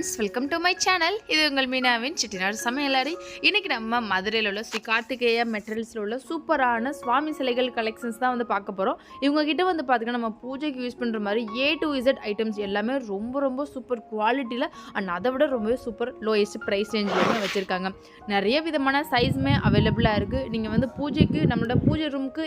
Friends, welcome to my channel. இது உங்கள் மீனாவின் சிட்டிநாடு சமையலறை. இன்றைக்கி நம்ம மதுரையில் உள்ள ஸ்ரீ கார்த்திகேயா மெட்டீரியல்ஸில் உள்ள சூப்பரான சுவாமி சிலைகள் கலெக்ஷன்ஸ் தான் பார்க்க போகிறோம். இவங்ககிட்ட பார்த்திங்கன்னா நம்ம பூஜைக்கு யூஸ் பண்ணுற மாதிரி A to Z ஐட்டம்ஸ் எல்லாமே ரொம்ப சூப்பர் குவாலிட்டியில் அண்ட் அதை விட ரொம்பவே சூப்பர் லோயஸ்ட் ப்ரைஸ் ரேஞ்சிலுமே வச்சுருக்காங்க. நிறைய விதமான சைஸுமே அவைலபிளாக இருக்குது. நீங்கள் பூஜைக்கு நம்மளோட பூஜை ரூமுக்கு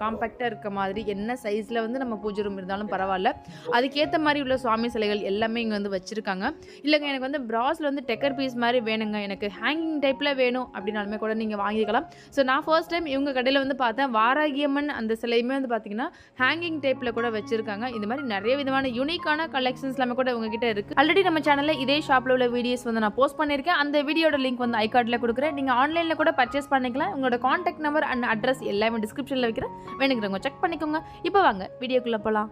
காம்பேக்டாக இருக்க மாதிரி என்ன சைஸில் நம்ம பூஜை ரூம் இருந்தாலும் பரவாயில்ல, அதுக்கேற்ற மாதிரி உள்ள சுவாமி சிலைகள் எல்லாமே இங்கே வச்சுருக்காங்க. இல்லைங்க, எனக்கு பிராஸில் டெக்கர் பீஸ் மாதிரி வேணுங்க, எனக்கு ஹேங்கிங் டைப்பில் வேணும் அப்படின்னாலுமே கூட நீங்கள் வாங்கிக்கலாம். ஸோ நான் ஃபர்ஸ்ட் டைம் இவங்க கடையில் பார்த்தேன். வாராகியம்மன் அந்த சிலையுமே பார்த்தீங்கன்னா ஹேங்கிங் டைப்பில் கூட வச்சுருக்காங்க. இந்த மாதிரி நிறைய விதமான யூனிக்கான கலெக்ஷன்ஸ் எல்லாமே கூட உங்ககிட்ட இருக்குது. ஆல்ரெடி நம்ம சேனலில் இதே ஷாப்பில் உள்ள வீடியோஸ் நான் போஸ்ட் பண்ணியிருக்கேன். அந்த வீடியோட லிங்க் ஐ கார்டில் கொடுக்குறேன். நீங்கள் ஆன்லைனில் கூட பர்ச்சேஸ் பண்ணிக்கலாம். உங்களோட கான்டாக்ட் நம்பர் அண்ட் அட்ரஸ் எல்லாமே டிஸ்கிரிப்ஷனில் வைக்கிறேன், வேணுங்கிறவங்க செக் பண்ணிக்கோங்க. இப்போ வாங்க வீடியோக்குள்ளே போகலாம்.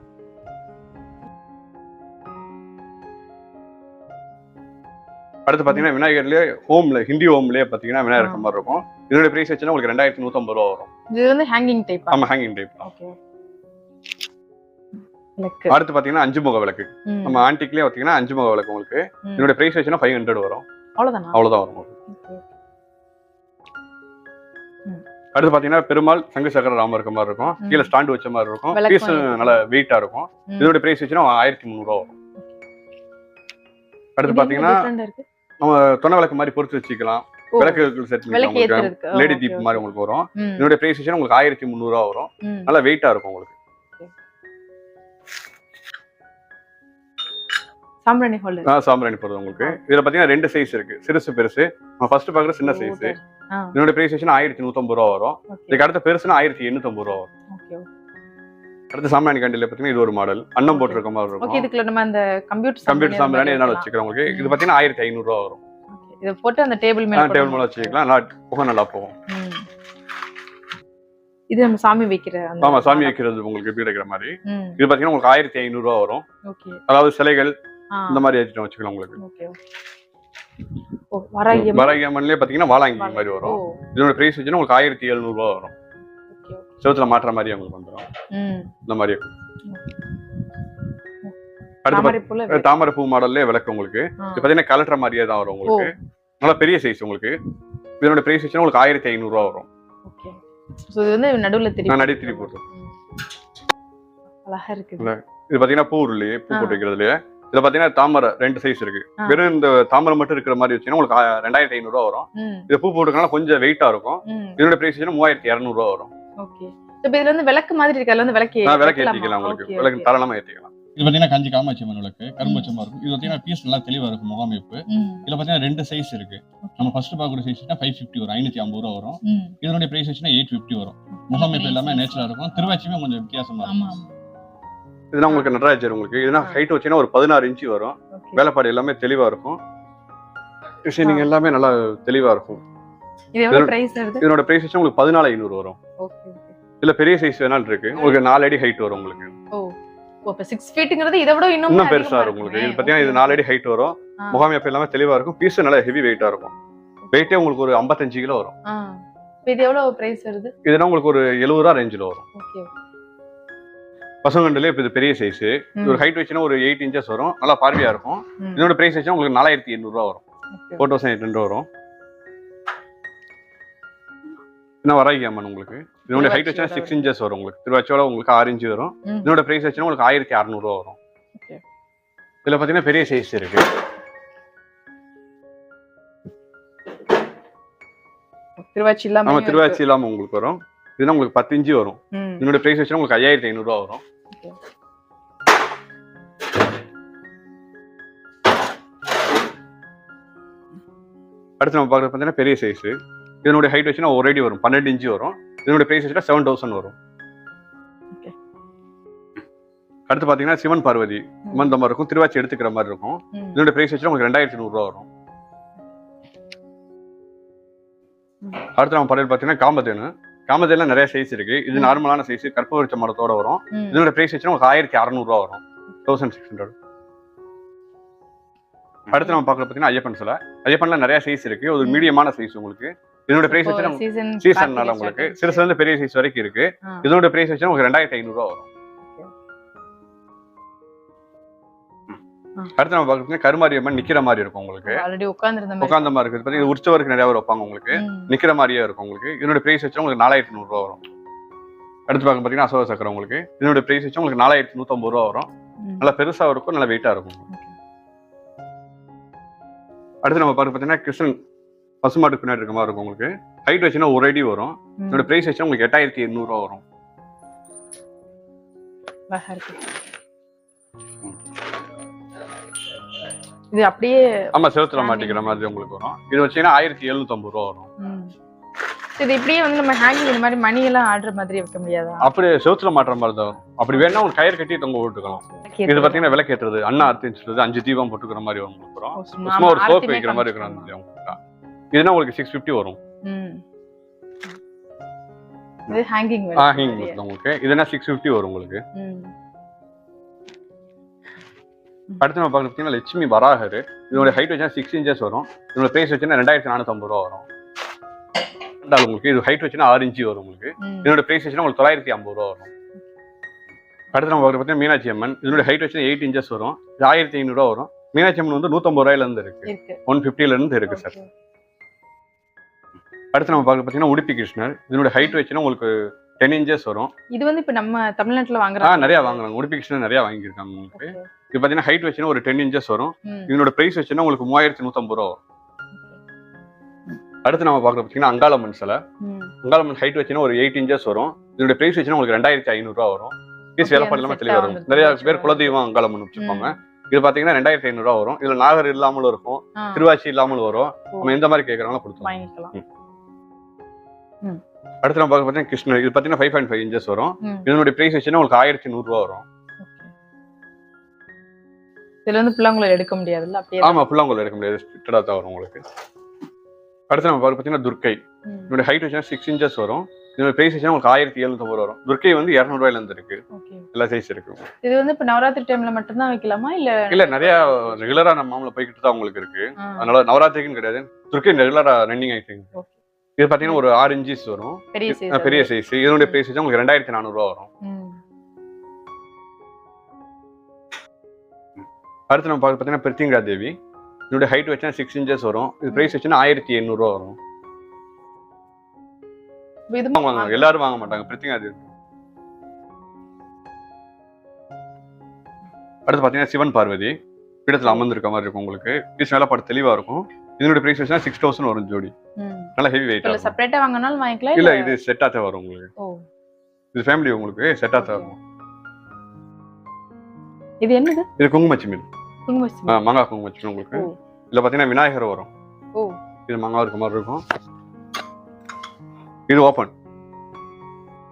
அடுத்து பாத்தீங்கன்னா விநாயகர்லயே ஹோம்ல ஹிந்தி ஹோம்லயே பாத்தீங்கன்னா விநாயகர் மாதிரி இருக்கும். இதோட பிரைஸ் வச்சுன்னா உங்களுக்கு 2150 ரூபா வரும். இது ஹேங்கிங் டைப். ஆமா, ஹேங்கிங் டைப். ஓகே. அடுத்து பாத்தீங்கன்னா 5 முக விளக்கு. நம்ம ஆன்டிக்லயே பாத்தீங்கன்னா 5 முக விளக்கு உங்களுக்கு இதோட பிரைஸ் வச்சுன்னா 500 வரும். அவ்வளவுதான் வரும். அடுத்து பாத்தீங்கன்னா பெருமாள் சங்கு சக்கர ராமர் இருக்க மாதிரி இருக்கும். கீழே ஸ்டாண்ட் வச்ச மாதிரி இருக்கும். பீஸ் நல்ல வெயிட்டா இருக்கும். இதோட பிரைஸ் வச்சுன்னா 1300 ரூபா வரும். அடுத்து பாத்தீங்கன்னா நம்ம தொன்ன விளக்கு மாதிரி பொறுத்து வச்சுக்கலாம். விளக்கு செட் பண்ணிக்கலாம். லேடி தீப் மாதிரி உங்களுக்கு வரும். இதோட பிரைஸ் வச்சுன்னா உங்களுக்கு 1300 ரூபா வரும். நல்ல வெயிட்டா இருக்கும் உங்களுக்கு. சாம்பிராணி ஹோல்டர். சாம்பிராணி போடுறது உங்களுக்கு. இதுல பாத்தீங்கன்னா 2 சைஸ் இருக்கு, சிறுசு பெருசு. நம்ம ஃபர்ஸ்ட் பாக்குற சின்ன சைஸ். இதோட பிரைஸ் வச்சுன்னா 1150 ரூபா வரும். இதுக்கு அடுத்த பெருசுனா 1850 ரூபா வரும். அடுத்த சாம்பிராணி கண்டில பாத்தீங்கன்னா இது ஒரு மாடல் அன்னம் போட்டுருக்க மாதிரி இருக்கும். ஓகே, இதுக்குள்ள நம்ம அந்த கம்ப்யூட்டர் சாம்பிராணி எதனால வச்சுக்கிறோம் உங்களுக்கு. இது பாத்தீங்கன்னா 1500 ரூபா வரும். இத போட்டு அந்த டேபிள் மேல வச்சுக்கலாம். நல்லா புகை நல்லா போகும். இது நம்ம சாமி வைக்கிற அந்த. ஆமா, சாமி வைக்கிறது உங்களுக்கு எப்படி வைக்கிற மாதிரி. இது பாத்தீங்கன்னா உங்களுக்கு 1500 ரூபா வரும். ஓகே. அதாவது சிலைகள் இந்த மாதிரி ஐட்டம் வச்சுக்கலாம் உங்களுக்கு. ஓகே. ஓ, வராகியம்மன்லயே பாத்தீங்கன்னா வாளாங்கி மாதிரி வரும். இதோட பிரைஸ் வச்சுன்னா உங்களுக்கு 1700 ரூபா வரும். செவத்துல மாற்ற மாதிரி உங்களுக்கு வந்துடும். இந்த மாதிரி அடுத்து தாமரை பூ மாடல்ல விளக்கு உங்களுக்கு. இது பாத்தீங்கன்னா கலெக்டர் மாதிரியே தான் வரும் உங்களுக்கு. நல்லா பெரிய சைஸ் உங்களுக்கு. இதோட பிரைஸ் வச்சுன்னா உங்களுக்கு 1500 ரூபா வரும். ஓகே. சோ இது நடுவுல திருப்பி போட்டு அழகா இருக்கு. இது பாத்தீங்கன்னா பூ உருளி பூ போட்டு வைக்கிறதுலயே. இதுல பாத்தீங்கன்னா தாமரை 2 சைஸ் இருக்கு. வெறும் இந்த தாமரை மட்டும் இருக்கிற மாதிரி வச்சுன்னா உங்களுக்கு 2500 ரூபா வரும். இது பூ போட்டுக்கனால கொஞ்சம் வெயிட்டா இருக்கும். இதோட பிரைஸ் வச்சுன்னா 3200 ரூபா வரும். ஓகே. இப்போ இதுல விளக்கு மாதிரி இருக்கல, விளக்கு ஏத்திக்கலாம் உங்களுக்கு. விளக்கு தாராளமா ஏத்திக்கலாம். இது பாத்தீங்கன்னா கஞ்சி காமாட்சி அம்மன் விளக்கு கரும்பச்சமா இருக்கும். இது பாத்தீங்கன்னா பீஸ் நல்லா தெளிவா இருக்கும் முகாமைப்பு. இதுல பாத்தீங்கன்னா 2 சைஸ் இருக்கு. நம்ம ஃபர்ஸ்ட் பாக்குற சைஸ் 550 வரும், 550 ரூபா வரும். இதனுடைய பிரைஸ் வச்சுன்னா 850 வரும். முகாமைப்பு எல்லாமே நேச்சுரலா இருக்கும். திருவாச்சியுமே கொஞ்சம் வித்தியாசமா இருக்கும். இதெல்லாம் உங்களுக்கு நடராஜர் உங்களுக்கு. இதெல்லாம் ஹைட் வச்சுன்னா ஒரு 16 இன்ச் வரும். வேலைப்பாடு எல்லாமே தெளிவா இருக்கும். டிசைனிங் எல்லாமே நல்லா தெளிவா இருக்கும். இது எவ்வளவு பிரைஸ் வருது? இதோட பிரைஸ் வச்சு உங்களுக்கு 14500 வரும். Okay okay. இல்ல பெரிய சைஸ் வேணாலும் இருக்கு. உங்களுக்கு 4 அடி ஹைட் வரும் உங்களுக்கு. ஓ, அப்ப 6 ஃபீட்ங்கிறது இத விட இன்னும் பெருசா இருக்கும் உங்களுக்கு. இது பாத்தீங்கன்னா இது 4 அடி ஹைட் வரும். முகாமைப்பு எல்லாமே தெளிவா இருக்கும். பீஸ் நல்ல ஹெவி வெயிட்டா இருக்கும். வெயிட்டே உங்களுக்கு ஒரு 55 கிலோ வரும். இது எவ்வளவு பிரைஸ் வருது? இதுனா உங்களுக்கு ஒரு 70 ரூபா ரேஞ்சில வரும். ஓகே. பசங்கண்டலே இது பெரிய சைஸ். இது ஒரு ஹைட் வச்சுனா ஒரு 8 இன்ச்சஸ் வரும். நல்லா பார்வையா இருக்கும். இதோட பிரைஸ் வச்சா உங்களுக்கு 4800 ரூபா வரும். 4800 வரும். என்ன வராகியம்மன் உங்களுக்கு. இதோட ஹைட் வச்சா 6 இன்ச்சஸ் வரும் உங்களுக்கு. திருவாச்சோட உங்களுக்கு 6 இன்ச் வரும். இதோட பிரைஸ் வச்சா உங்களுக்கு 1600 ரூபா வரும். ஓகே. இதுல பாத்தீங்கன்னா பெரிய சைஸ் இருக்கு. திருவாச்சி இல்லாம. ஆமா, திருவாச்சி இல்லாம உங்களுக்கு வரும். இதுனா உங்களுக்கு 10 இன்ச் வரும். இதோட பிரைஸ் வச்சா உங்களுக்கு 5500 ரூபா வரும். ஓகே. அடுத்து நம்ம பார்க்கறது பாத்தீங்கன்னா பெரிய சைஸ். இதனுடைய ஹைட் வச்சுன்னா 1 அடி வரும், 12 இன்ச் வரும். இதனுடைய பிரைஸ் வச்சுன்னா 7000 வரும். அடுத்து பாத்தீங்கன்னா சிவன் பார்வதி இந்த மாதிரி இருக்கும். திருவாச்சி எடுத்துக்கிற மாதிரி இருக்கும். இதனுடைய பிரைஸ் வச்சுன்னா உங்களுக்கு 2100 ரூபா வரும். அடுத்து நம்ம படையல் பாத்தீங்கன்னா காமதேனு. காமதேல நிறைய சைஸ் இருக்கு. இது நார்மலான சைஸ், கற்பூரச்ச மரத்தோட வரும். இதனுடைய பிரைஸ் வச்சுன்னா உங்களுக்கு 1600 ரூபா வரும். 1600. அடுத்து நம்ம பாக்குறது பாத்தீங்கன்னா ஐயப்பன் சிலை. ஐயப்பன்ல நிறைய சைஸ் இருக்கு. ஒரு மீடியமான சைஸ் உங்களுக்கு. இதோட பிரைஸ் வச்சுன்னா சீசன்னால உங்களுக்கு சிறுசுல இருந்து பெரிய சைஸ் வரைக்கும் இருக்கு. இதோட பிரைஸ் வச்சுன்னா உங்களுக்கு 2500 ரூபா வரும். அடுத்து நம்ம பாத்தீங்கன்னா கருமாரியம்மன் நிக்கிற மாதிரி இருக்கும் உங்களுக்கு. ஆல்ரெடி உட்கார்ந்திருந்த உட்கார்ந்த மாதிரி இருக்கு. பாத்தீங்கன்னா உற்சவருக்கு நிறைய வைப்பாங்க உங்களுக்கு. நிக்கிற மாதிரியே இருக்கும் உங்களுக்கு. இதனுடைய பிரைஸ் வச்சா உங்களுக்கு 4100 ரூபா வரும். அடுத்து பாத்தீங்கன்னா அசோக சக்கரம் உங்களுக்கு. இதனுடைய பிரைஸ் வச்சா உங்களுக்கு 4150 ரூபா வரும். நல்லா பெருசா இருக்கும், நல்லா வெயிட்டா இருக்கும். அடுத்து நம்ம பாத்தீங்கன்னா கிருஷ்ணன் பசுமாட்டுக்கு பின்னாடி இருக்க மாதிரி இருக்கும் உங்களுக்கு. ஹைட் வச்சுன்னா 1 அடி வரும். இதோட பிரைஸ் வச்சா உங்களுக்கு 8800 ரூபா வரும். இது அப்படியே ஆமா செவுத்துல மாட்டிக்கிற மாதிரி உங்களுக்கு வரும். இது வச்சீங்கன்னா 1750 ரூபா வரும். இது இப்படியே வந்து நம்ம ஹேங்கிங் இந்த மாதிரி மணி எல்லாம் ஆடுற மாதிரி வைக்க முடியாதா? அப்படியே செவுத்துல மாட்டுற மாதிரி தான். அப்படி வேணா ஒரு கயிறு கட்டி தொங்க விட்டுக்கலாம். இது பாத்தீங்கன்னா விளக்கேற்றது, அண்ணா அர்த்திச்சுறது, 5 தீபம் போட்டுக்கிற மாதிரி வரும் உங்களுக்கு. சும்மா ஒரு சோப்பு வைக்கிற மாதிரி இருக்கிறாங்க. இதுனா உங்களுக்கு 650 வரும். இது ஹேங்கிங் உங்களுக்கு. இதுனா 650 வரும் உங்களுக்கு. அடுத்து நம்ம பாத்தீங்கன்னா லட்சுமி வராகர். இதோட ஹைட் வச்சா 6 இன்ச்சஸ் வரும். இதோட பிரைஸ் வச்சா 2450 ரூபா வரும். உங்களுக்கு இது ஹைட் வச்சுன்னா 6 இன்ச்சு வரும் உங்களுக்கு. இதோட பிரைஸ் வச்சுன்னா உங்களுக்கு 950 ரூபா வரும். அடுத்து நம்ம பார்த்தீங்கன்னா மீனாட்சி அம்மன். இதோட ஹைட் வச்சுன்னா 8 இன்ச்சஸ் வரும். இது 1500 ரூபா வரும். மீனாட்சி அம்மன் வந்து 150 ரூபாயில இருந்து இருக்கு, 150ல இருந்து இருக்கு சார். அடுத்து நம்ம பார்த்தீங்கன்னா உடுப்பி கிருஷ்ணர். இதோட ஹைட் வச்சுன்னா உங்களுக்கு 10 இன்ச்சஸ் வரும். இது வந்து இப்ப நம்ம தமிழ்நாட்டுல வாங்குறாங்க, நிறைய வாங்குறாங்க. உடுப்பி கிருஷ்ணர் நிறைய வாங்கியிருக்காங்க உங்களுக்கு. இது பார்த்தீங்கன்னா ஹைட் வச்சுன்னா ஒரு 10 இன்ச்சஸ் வரும். இதோட பிரைஸ் வச்சுன்னா உங்களுக்கு 3150 ரூபா வரும். அடுத்து நம்ம பார்க்குறது பார்த்தீங்கன்னா அங்காளம்மன் சிலை. அங்காளம்மன் ஹைட் வச்சுன்னா ஒரு 8 இன்ச்சஸ் வரும். இதோட பிரைஸ் வச்சுன்னா உங்களுக்கு 2500 ரூபா வரும். பீஸ் வேலைப்பாடு இல்லாம தெளிவா வரும். நிறைய பேர் குலதெய்வம் அங்காளம்மன் வச்சிருப்பாங்க. இது பாத்தீங்கன்னா 2500 ரூபா வரும். இதுல நாகர் இல்லாமலும் இருக்கும், திருவாச்சி இல்லாமலும் வரும். நம்ம எந்த மாதிரி கேட்கறாங்களோ கொடுத்துக்கலாம். அடுத்து நம்ம பார்த்தீங்கன்னா கிருஷ்ணர். இது பாத்தீங்கன்னா 5.5 இன்ச்சஸ் வரும். இதனுடைய பிரைஸ் வச்சுன்னா உங்களுக்கு 1100 ரூபா வரும். இதுல வந்து புல்லாங்குழல் எடுக்க முடியாதுல்ல? அப்படியே ஆமா, புல்லாங்குழல் எடுக்க முடியாது, ஸ்ட்ரிக்டடா தான் வரும் உங்களுக்கு. அடுத்து நம்ம பார்த்தீங்கன்னா துர்க்கை. இதோட ஹைட் வச்சுன்னா 6 இன்ச்சஸ் வரும். இதோட பிரைஸ் வச்சுன்னா உங்களுக்கு 1750 வரும். துர்க்கை வந்து 200 ரூபாயில இருந்து இருக்கு. எல்லா சைஸ் இருக்கு. இது வந்து இப்ப நவராத்திரி டைம்ல மட்டும் தான் வைக்கலாமா இல்ல நிறைய ரெகுலரா நம்ம மாமல போய்கிட்டு தான் உங்களுக்கு இருக்கு. அதனால நவராத்திரிக்குன்னு கிடையாது, துர்க்கை ரெகுலரா ரன்னிங் ஆயிட்டு. இது பாத்தீங்கன்னா ஒரு 6 இன்ச்சஸ் வரும், பெரிய சைஸ். இதோட பிரைஸ் வச்சா உங்களுக்கு 2400 ரூபா வரும். அடுத்து நம்ம பாத்தீங்கன்னா பிரித்திங்கரா தேவி. இதோட ஹைட் வச்சா 6 இன்ச்சஸ் வரும். இது பிரைஸ் வச்சுன்னா 1800 ரூபா வரும். எல்லாரும் வாங்க மாட்டாங்க பிரித்திங்கரா தேவி. அடுத்து பாத்தீங்கன்னா சிவன் பார்வதி பீடத்துல அமர்ந்திருக்க மாதிரி இருக்கும் உங்களுக்கு. பீஸ் வேலைப்பாடு தெளிவா இருக்கும். இதோட பிரைஸ் வச்சா 6000 வரும் ஜோடி. நல்ல ஹெவி வெயிட். இல்ல செப்பரேட்டா வாங்குனாலும் வாங்கிக்கலாம். இல்ல இது செட்டா தான் வரும் உங்களுக்கு. இது ஃபேமிலி உங்களுக்கு செட்டா தான் வரும். இது என்னது? இது குங்குமச்சிமில். மாங்காய் குங்குமச்சிமில் உங்களுக்கு. இதுல பாத்தீங்கன்னா விநாயகர் வரும். இது மாங்காய் இருக்க மாதிரி இருக்கும். இது ஓபன்.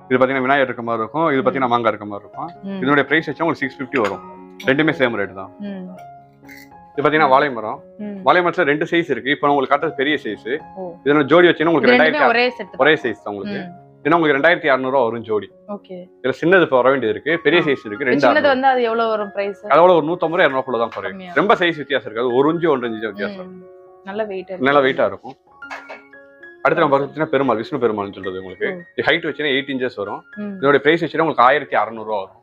இது பாத்தீங்கன்னா விநாயகர் இருக்க மாதிரி இருக்கும். இது பாத்தீங்கன்னா மாங்காய் இருக்க மாதிரி இருக்கும். இதோட பிரைஸ் வச்சா உங்களுக்கு 650 வரும். ரெண்டுமே சேம் ரேட் தான். இது பாத்தீங்கன்னா வாழை மரம். வாழை மரத்துல 2 சைஸ் இருக்கு. இப்போ உங்களுக்கு காட்டுறது பெரிய சைஸ். இதோட ஜோடி வச்சீங்கன்னா உங்களுக்கு 2000 ஒரே சைஸ் தான் உங்களுக்கு. ஏன்னா உங்களுக்கு 2600 ரூபா வரும் ஜோடி. இதுல சின்னது வர வேண்டியது இருக்கு, பெரிய சைஸ் இருக்கு. சின்னது வந்து அது எவ்வளவு வரும் பிரைஸ்? அதோட ஒரு 150 200 குள்ள தான் குறையும். ரொம்ப சைஸ் வித்தியாசம் இருக்காது. 1 இன்ச் 1 இன்ச் வித்தியாசம். நல்ல வெயிட்டா இருக்கும். அடுத்து நம்ம பார்த்தீங்கன்னா பெருமாள், விஷ்ணு பெருமாள்னு சொல்றது உங்களுக்கு. இது ஹைட் வச்சுன்னா 8 இன்ச்சஸ் வரும். இதோட பிரைஸ் வச்சுன்னா உங்களுக்கு 1600 ரூபா வரும்.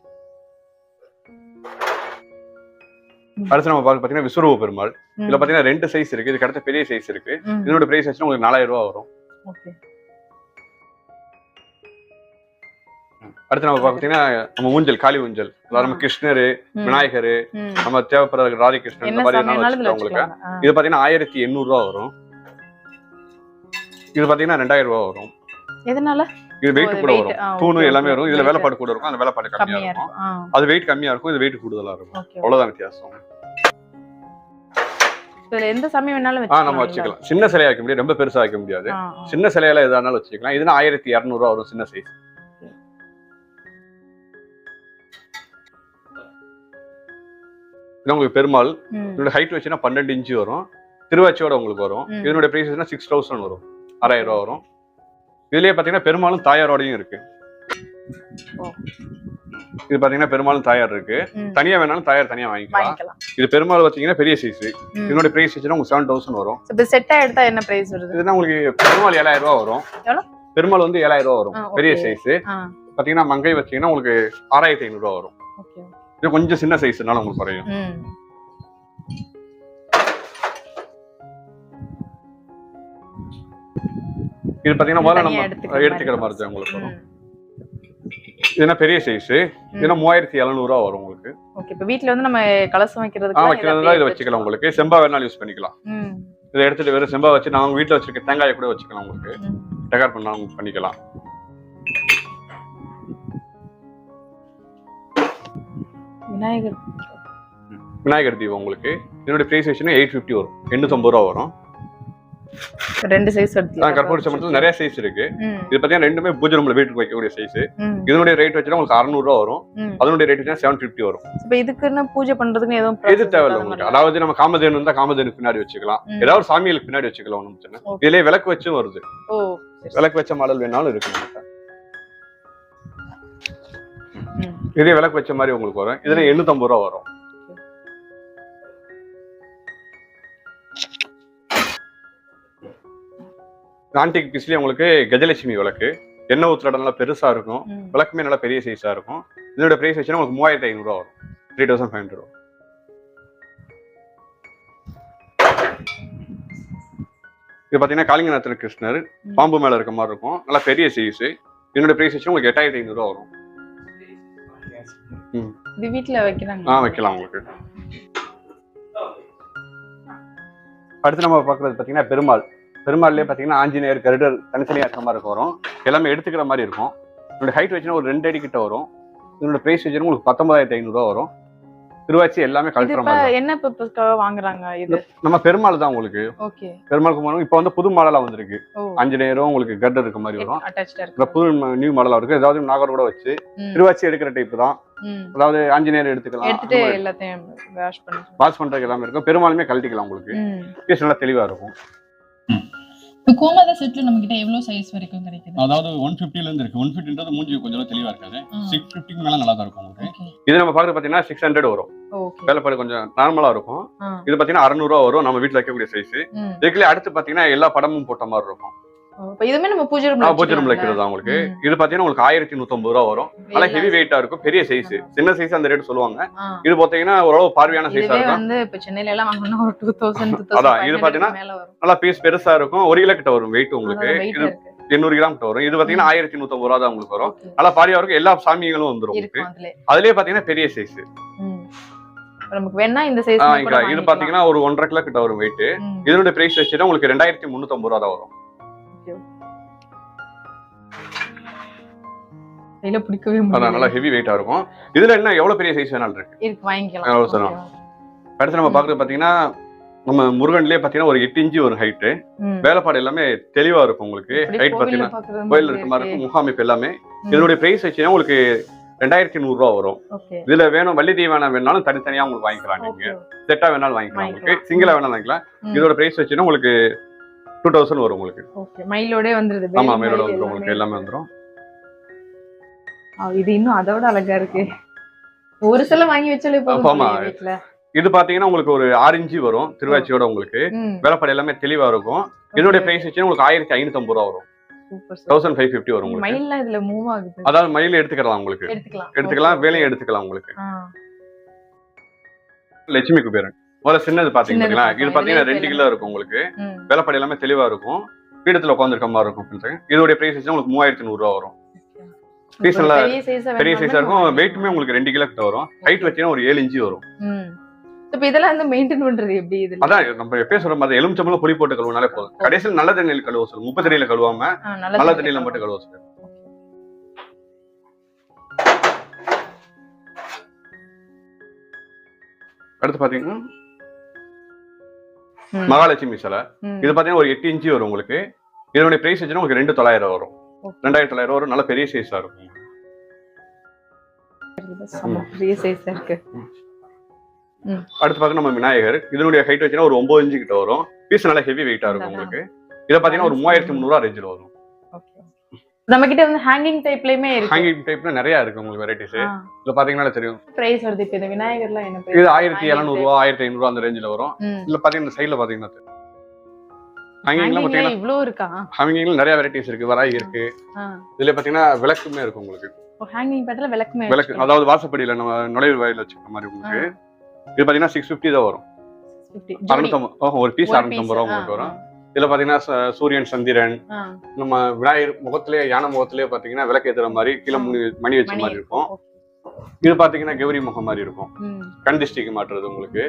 அடுத்து நம்ம பாத்தீங்கன்னா விஸ்வரூப பெருமாள். இதுல பாத்தீங்கன்னா 2 சைஸ் இருக்கு. இதுக்கு அடுத்த பெரிய சைஸ் இருக்கு. இதோட பிரைஸ் வச்சுன்னா உங்களுக்கு 4000 ரூபா வரும். அடுத்து நம்ம பாத்தீங்கன்னா நம்ம ஊஞ்சல், காளி ஊஞ்சல். நம்ம கிருஷ்ணர், விநாயகர், நம்ம தேவைப்படுற ராதி கிருஷ்ணன் இந்த மாதிரி உங்களுக்கு. இது பாத்தீங்கன்னா 1800 ரூபா வரும். இது பாத்தீங்கன்னா 2000 ரூபா வரும். எதனால? இது வெயிட் கூட வரும். தூணு எல்லாமே வரும். இதுல வேலைப்பாடு கூட இருக்கும், அந்த வேலைப்பாடு கம்மியா இருக்கும். அது வெயிட் கம்மியா இருக்கும், இது வெயிட் கூடுதலா இருக்கும். அவ்வளவுதான் வித்தியாசம். இதுல எந்த சாமி வேணாலும் வச்சுக்கலாம். நம்ம வச்சுக்கலாம். சின்ன சிலையா வைக்க முடியாது, ரொம்ப பெருசா வைக்க முடியாது. சின்ன சிலையில எதானாலும் வச்சுக்கலாம். இதுனா 1200 ரூபா வரும் சின்ன சைஸ். இது உங்களுக்கு பெருமாள். இதோட ஹைட் வச்சுன்னா 12 இன்ச்சு வரும். திருவாச்சியோட உங்களுக்கு வரும். இதனுடைய பிரைஸ் 6000 வரும், 6000 ரூபா வரும். இதுலயே பாத்தீங்கன்னா பெருமாளும் தாயாரோடையும் இருக்கு. இது பாத்தீங்கன்னா பெருமாளும் தாயார் இருக்கு. தனியா வேணாலும் தாயார் தனியா வாங்கிக்கலாம். இது பெருமாள் பாத்தீங்கன்னா பெரிய சைஸ். இதனுடைய பிரைஸ் வச்சுன்னா உங்களுக்கு 7000 வரும். செட்டா எடுத்தா என்ன பிரைஸ் வருது? இதுனா உங்களுக்கு பெருமாள் 7000 ரூபா வரும். பெருமாள் வந்து 7000 ரூபா வரும், பெரிய சைஸ். பாத்தீங்கன்னா மங்கை வச்சீங்கன்னா உங்களுக்கு 6500 ரூபா வரும். இது கொஞ்சம் சின்ன சைஸ்னால உங்களுக்கு குறையும். இது பாத்தீங்கன்னா முதல்ல தனியா நம்ம எடுத்துக்கிற மாதிரி தான் உங்களுக்கு வரும். ம். இதுனா பெரிய சைஸ். இதுனா 3700 ரூபா வரும் உங்களுக்கு. ஓகே. இப்ப வீட்ல வந்து நம்ம கலசம் வைக்கிறதுக்கு வைக்கிறதா இதை வச்சுக்கலாம் உங்களுக்கு. செம்பா வேணாலும் யூஸ் பண்ணிக்கலாம். இதை எடுத்துட்டு வெறும் செம்பா வச்சு நாங்க வீட்டுல வச்சிருக்க தேங்காயை கூட வச்சுக்கலாம் உங்களுக்கு. டெக்கர் பண்ணாலும் பண்ணிக்கலாம். விநாயகர் தீபம் உங்களுக்கு. இதோட பிரைஸ் 850 வரும். 850 ரூபா வரும். ரெண்டு சைஸ் எடுத்து கற்பூர சம்பளத்துல நிறைய சைஸ் இருக்கு. இது பாத்தீங்கன்னா ரெண்டுமே பூஜை ரூம்ல வீட்டுக்கு வைக்கக்கூடிய சைஸ். இதனுடைய ரேட் வச்சா உங்களுக்கு 600 ரூபா வரும். அதனுடைய ரேட் வச்சா 750 வரும். இப்ப இதுக்குன்னு பூஜை பண்றதுக்கு எதுவும் எது தேவையில்ல உங்களுக்கு. அதாவது நம்ம காமதேனு இருந்தா காமதேனுக்கு பின்னாடி வச்சுக்கலாம். ஏதாவது ஒரு சாமிகளுக்கு பின்னாடி வச்சுக்கலாம். ஒண்ணும் பிரச்சனை. இதுலயே விளக்கு வச்சும் வருது. விளக்கு வச்ச மாடல் வேணாலும் இருக்கு. இதே விளக்கு வச்ச மாதிரி உங்களுக்கு வரும். இதுல 850 ரூபா வரும். ஆன்டிக் பீஸ்லயே உங்களுக்கு கஜலட்சுமி விளக்கு. எண்ணெய் ஊத்துற இடம் நல்லா பெருசா இருக்கும். விளக்குமே நல்லா பெரிய சைஸா இருக்கும். இதோட பிரைஸ் வச்சுன்னா உங்களுக்கு 3500 ரூபா வரும். 3500 ரூபா. இது பாத்தீங்கன்னா காளிங்கநாதர் கிருஷ்ணர் பாம்பு மேல இருக்க மாதிரி இருக்கும். நல்லா பெரிய சைஸ். இதோட பிரைஸ் வச்சு உங்களுக்கு 8500 ரூபா வரும். இது வீட்ல வைக்கலாம். வைக்கலாம் உங்களுக்கு. அடுத்து நம்ம பாக்குறது பாத்தீங்கன்னா பெருமாள். பெருமாள்லயே பாத்தீங்கன்னா ஆஞ்சநேயர் கருடர் தனித்தனியா இருக்க மாதிரி வரும். எல்லாமே எடுத்துக்கிற மாதிரி இருக்கும். இதோட ஹைட் வச்சுன்னா ஒரு 2 அடி கிட்ட வரும். இதோட பிரைஸ் வச்சுன்னா உங்களுக்கு 19500 ரூபா வரும். திருவாச்சி எல்லாமே கலெக்டர் மாதிரி. என்ன பர்பஸ்க்காக வாங்குறாங்க இது? நம்ம பெருமாள் தான் உங்களுக்கு. ஓகே. பெருமாளுக்கு போனோம். இப்போ வந்து புது மாடலா வந்திருக்கு. ஆஞ்சநேயரும் உங்களுக்கு கருடர் இருக்க மாதிரி வரும். இந்த புது நியூ மாடலா இருக்கு. ஏதாவது நாகர் கூட வச்சு திருவாச்சி எடுக்கிற டைப் தான். அதாவது ஆஞ்சநேயர் எடுத்துக்கலாம். எடுத்துட்டு எல்லாத்தையும் வாஷ் பண்றதுக்கு எல்லாமே இருக்கும். பெருமாளுமே கழட்டிக்கலாம் உங்களுக்கு. பீஸ் நல்லா தெளிவா இருக்கும். கோமாதா செட்ல நம்ம கிட்ட எவ்வளவு சைஸ் வரைக்கும் கிடைக்குது? அதாவது 150 ல இருந்து இருக்கு. 150ன்றது மூஞ்சி கொஞ்சம் தெளிவா இருக்காது. 650க்கு மேல நல்லா தான் இருக்கும் உங்களுக்கு. இது நம்ம பாக்குறது பாத்தீங்கன்னா 600 வரும். வேலைப்பாடு கொஞ்சம் நார்மலா இருக்கும். இது பாத்தீங்கன்னா 600 ரூபா வரும். நம்ம வீட்டுல வைக்கக்கூடிய சைஸ். இதுக்குள்ள அடுத்து பாத்தீங்கன்னா எல்லா படமும் போட்ட மாதிரி இருக்கும். இதுமே நம்ம பூஜை ரூம்ல வைக்கிறது தான் உங்களுக்கு. இது பாத்தீங்கன்னா உங்களுக்கு 1150 ரூபா வரும். நல்லா ஹெவி வெயிட்டா இருக்கும். பெரிய சைஸ். சின்ன சைஸ் அந்த ரேட் சொல்லுவாங்க. இது பாத்தீங்கன்னா ஓரளவு பார்வையான சைஸா இருக்கும். வந்து இப்ப சென்னையில எல்லாம் வாங்குனா ஒரு 2000 அதான் இது பாத்தீங்கன்னா நல்லா பீஸ் பெருசா இருக்கும். 1 கிலோ கிட்ட வரும் வெயிட் உங்களுக்கு. இது 800 கிராம் கிட்ட வரும். இது பாத்தீங்கன்னா 1150 ரூபா தான் உங்களுக்கு வரும். நல்லா பாரியா இருக்கும். எல்லா சாமிகளும் வந்துரும் உங்களுக்கு. அதுலயே பாத்தீங்கன்னா பெரிய சைஸ். நமக்கு வேணா இந்த சைஸ் இது பாத்தீங்கன்னா ஒரு 1.5 கிலோ கிட்ட வரும் வெயிட். இதோட பிரைஸ் வச்சுட்டா உங்களுக்கு 2350 ரூபா தான் வரும். கையில பிடிக்கவே முடியாது. நல்லா ஹெவி வெயிட்டா இருக்கும். இதுல என்ன எவ்வளவு பெரிய சைஸ் வேணாலும் இருக்கு. வாங்கிக்கலாம். அடுத்து நம்ம பாக்குறது பாத்தீங்கன்னா நம்ம முருகன்லயே பாத்தீங்கன்னா ஒரு 8 இன்ச்சு ஒரு ஹைட். வேலைப்பாடு எல்லாமே தெளிவா இருக்கும் உங்களுக்கு. ஹைட் பாத்தீங்கன்னா கோயில் இருக்க மாதிரி இருக்கும். முகாமைப்பு எல்லாமே. இதனுடைய பிரைஸ் வச்சுன்னா உங்களுக்கு 2100 ரூபா வரும். இதுல வேணும் வள்ளி தீவான வேணாலும் தனித்தனியா உங்களுக்கு வாங்கிக்கலாம். நீங்க செட்டா வேணாலும் வாங்கிக்கலாம். உங்களுக்கு சிங்கிளா வேணாலும் வாங்கிக்கலாம். இதோட பிரைஸ் வச்சுன்னா உங்களுக்கு 2000 வரும் உங்களுக்கு. மயிலோட வந்துருது. ஆமா மயிலோட வந்துரும் உங்களுக்கு. எல்லாமே வந்துரும். இது இன்னும் அதோட அழகா இருக்கு. ஒரு சில வாங்கி வச்சாலே போதும் வீட்ல. இது பாத்தீங்கன்னா உங்களுக்கு ஒரு 6 இன்ச்சு வரும். திருவாச்சியோட உங்களுக்கு வேலைப்பாடு எல்லாமே தெளிவா இருக்கும். இதோட பிரைஸ் வச்சு உங்களுக்கு 1550 ரூபா வரும். 1550 வரும் உங்களுக்கு. மயில்ல இதுல மூவ் ஆகுது. அதாவது மயில எடுத்துக்கலாம் உங்களுக்கு. எடுத்துக்கலாம். வேலையும் எடுத்துக்கலாம் உங்களுக்கு. லட்சுமி குபேரன் முதல்ல சின்னது பாத்தீங்கன்னா இது பாத்தீங்கன்னா 2 கிலோ இருக்கும் உங்களுக்கு. வேலைப்பாடு எல்லாமே தெளிவா இருக்கும். பீடத்துல உட்காந்துருக்க மாதிரி இருக்கும். இதோட பிரைஸ் வச்சு உங்களுக்கு 3100 ரூபா வரும். பீஸ் நல்லா பெரிய சைஸா இருக்கும். வெயிட்டுமே உங்களுக்கு 2 கிலோ கிட்ட வரும். ஹைட் வச்சீங்கன்னா ஒரு 7 இன்ச்சு வரும். இப்ப இதெல்லாம் வந்து மெயின்டைன் பண்றது எப்படி? இது அதான் நம்ம எப்பயும் சொல்ற மாதிரி எலுமிச்சம்பழம் புளி போட்டு கழுவுனாலே போதும். கடைசியில் நல்ல தண்ணியில கழுவ சொல்லுங்க. உப்பு தண்ணியில கழுவாம நல்ல தண்ணியில மட்டும் கழுவ சொல்லுங்க. அடுத்து பாத்தீங்கன்னா மகாலட்சுமி சிலை. இது பாத்தீங்கன்னா ஒரு 8 இன்ச்சு வரும் உங்களுக்கு. இதனுடைய பிரைஸ் வச்சுன்னா உங்களுக்கு 2900 வரும். 2900 வரும். நல்ல பெரிய சைஸா இருக்கும். அடுத்து பாத்தீங்கன்னா நம்ம விநாயகர். இதனுடைய ஹைட் வச்சுன்னா ஒரு 9 இன்ச்சு கிட்ட வரும். பீஸ் நல்ல ஹெவி வெயிட்டா இருக்கும் உங்களுக்கு. இத பாத்தீங்கன்னா ஒரு 3300 ரூபா ரேஞ்சில வரும். நம்ம கிட்ட வந்து ஹேங்கிங் டைப்லயுமே இருக்கு. ஹேங்கிங் டைப்ல நிறைய இருக்கு உங்களுக்கு வெரைட்டிஸ். இதுல பாத்தீங்கன்னா தெரியும். பிரைஸ் வருது. இப்ப இந்த விநாயகர்ல என்ன பிரைஸ்? இது 1700 ரூபா 1500 ரூபா அந்த ரேஞ்சில வரும். இதுல பாத்தீங்கன்னா இந்த சைடுல பாத்தீங்கன்னா ஹேங்கிங்ல பாத்தீங்கன்னா இவ்ளோ இருக்கா? ஹேங்கிங்ல நிறைய வெரைட்டிஸ் இருக்கு. வராய் இருக்கு. இதுல பாத்தீங்கன்னா விளக்குமே இருக்கு உங்களுக்கு. ஹேங்கிங் பேட்டர்ல விளக்குமே. விளக்கு அதாவது வாசப்படியில நம்ம நுழைவு வாயில வச்சுக்கிற மாதிரி உங்களுக்கு. இது பாத்தீங்கன்னா 650 தான் வரும். 650 ஒரு பீஸ் 650 ரூபா உங்களுக்கு வரும். இதுல பாத்தீங்கன்னா சூரியன் சந்திரன், நம்ம விநாயகர் முகத்திலேயே யானை முகத்திலேயே பாத்தீங்கன்னா விளக்கு ஏத்துற மாதிரி கீழே மணி வச்ச மாதிரி இருக்கும். இது பாத்தீங்கன்னா கௌரி முகம் மாதிரி இருக்கும், கண் திஷ்டிக்கு மாட்டுறது உங்களுக்கு.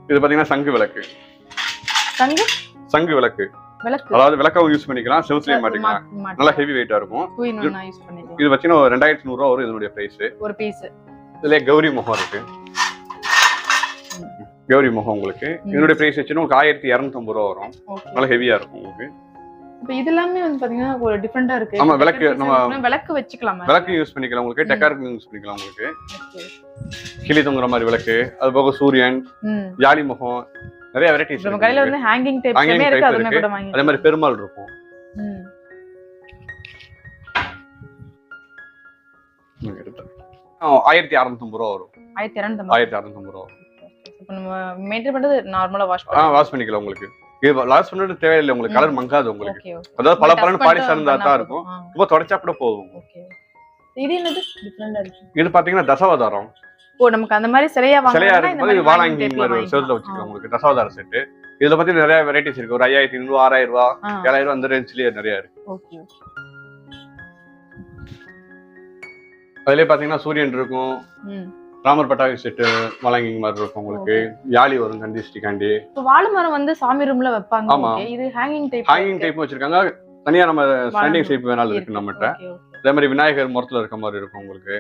இது பாத்தீங்கன்னா சங்கு விளக்கு, சங்கு விளக்கு, அதாவது விளக்காவும் யூஸ் பண்ணிக்கலாம், செவுத்துலயே மாட்டிக்கலாம், நல்லா ஹெவி வெயிட்டா இருக்கும். இது பாத்தீங்கன்னா 2100 ரூபா வரும் இதனுடைய பிரைஸ் ஒரு பீஸ். இதுல கௌரி முகம் இருக்கு, கௌரி முகம் உங்களுக்கு இதனுடைய பிரைஸ் வச்சுன்னா உங்களுக்கு 1250 ரூபா வரும், நல்லா ஹெவியா இருக்கும் உங்களுக்கு. இப்போ இதெல்லாமே வந்து பாத்தீங்கன்னா ஒரு டிஃபரெண்டா இருக்கு. ஆமா, விளக்கு நம்ம விளக்கு வச்சுக்கலாம், விளக்கு யூஸ் பண்ணிக்கலாம் உங்களுக்கு, டெக்காருக்கு யூஸ் பண்ணிக்கலாம் உங்களுக்கு. கிளி தொங்குற மாதிரி விளக்கு, அது போக சூரியன், ஜாலி முகம், நிறைய வெரைட்டிஸ் நம்ம கையில வந்து ஹேங்கிங் டைப்ஸ்மே இருக்கு, அதுமே கூட வாங்கி. அதே மாதிரி பெருமாள் இருக்கும். 1650 ரூபா வரும். 1650 ரூபா. இப்போ நம்ம மெயின்டைன் பண்றது நார்மலா வாஷ் பண்ணிக்கலாம் உங்களுக்கு. இது வாஷ் பண்ணது தேவையில்லை உங்களுக்கு, கலர் மங்காது உங்களுக்கு. அதாவது பல பலன்னு பாலிஷ் இருந்தா தான் இருக்கும், ரொம்ப தொடச்சா கூட போகும். இது என்னது டிஃபரண்டா இருக்கு? இது பாத்தீங்கன்னா தசாவதாரம். நமக்கு அந்த மாதிரி சிலையா இருக்கும்போது இது வாலாங்கி மாதிரி செவுத்துல வச்சுக்கலாம் உங்களுக்கு, தசாவதார செட்டு. இதுல பத்தி நிறைய வெரைட்டிஸ் இருக்கு, ஒரு 5500, 6000 ரூபா, 7000 ரூபா அந்த ரேஞ்ச்லயே நிறைய இருக்கு. அதுலயே பாத்தீங்கன்னா சூரியன் இருக்கும், ராமர் பட்டாகை செட்டு வாலாங்கி மாதிரி இருக்கும் உங்களுக்கு, யாழி வரும் கண்டிஸ்டிகாண்டி. வாழை மரம் வந்து சாமி ரூம்ல வைப்பாங்க. இது ஹேங்கிங் டைப் வச்சிருக்காங்க, தனியா நம்ம ஸ்டாண்டிங் ஷேப் வேணாலும் இருக்கு நம்மகிட்ட. அதே மாதிரி விநாயகர் முறத்துல இருக்க மாதிரி இருக்கும் உங்களுக்கு.